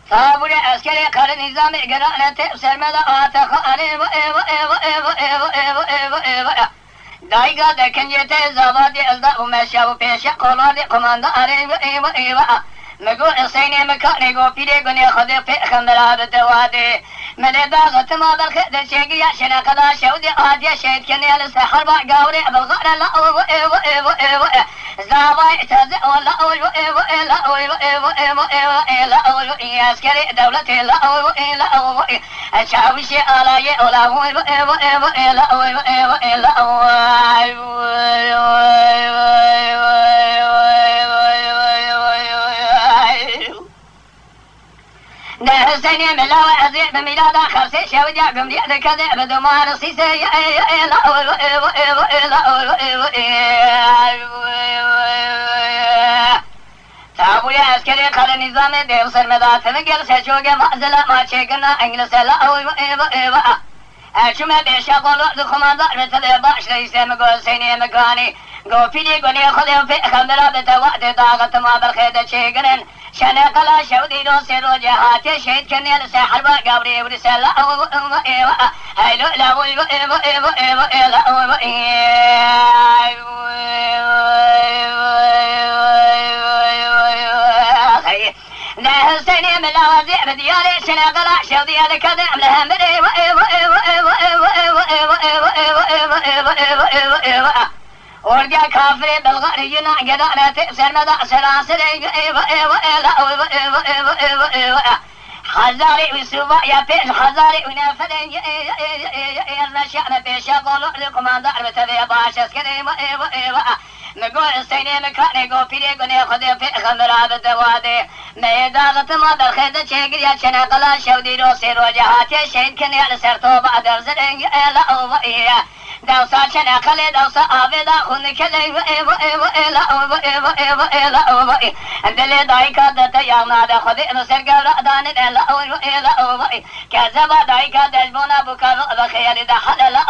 صابر عسكري قرن نظام قرانة سرمدا آتخاني دايقا دكنجة زبادي أزداء ومشاو بيشا قولادي قمانداري مقول سيني مكاني قو بيدي قني خدي في خمرا بدوادي ملدا غتما بالخد شيقيا شنا قدا شودي آديا شيد كني لسحر باقاوري بالغار لا زاباي تزع لا عسكري دولتي لا أشاوشي آلاي نهسني ملاوي عزيز بميلاد خرسي شودي قمري ذكذي بدمان صيسي تابوي عسكري قال نظام ديو سرمدات مقل سجوغي معزلة ما شيقنا انجلس لا أشوما بيشا قولو دخماندار بتلي باش ليسي مقول سيني مقاني قو فيدي قوني خذي في خمرا بتوقت طاقت ما بالخيدة شيقنن شنا قلا شودي دو سيرو جهاتي شهيد كني لسحر باقابري ورسالة هيلو لا سيني من الأوازع بدياري شنا قلا شودي هذا كذا عملها مري ورجع كافري بالغري قدرنا تأسر مدى سلاسل خزاري وسوبا يا بيش خزاري ونافذ الرشان بيش قولوا لكم عن ضربة ذي باش اسكري نقول السيني مكاني قو فيدي قني خذي في خمرا بالدوادي ميداغت ما بالخيدة شيقر يا شنا قلا شودي رو سيرو جهاتي شهيد كني لسرتو بعد ارزلين لا دوسا شنا خلي دوسا آبدا خوني كلي دلي دايكا دتا يامنا دا خذي نسر قبرا داني لا كذبا دايكا دجبونا بكارو بخيالي دا حل لا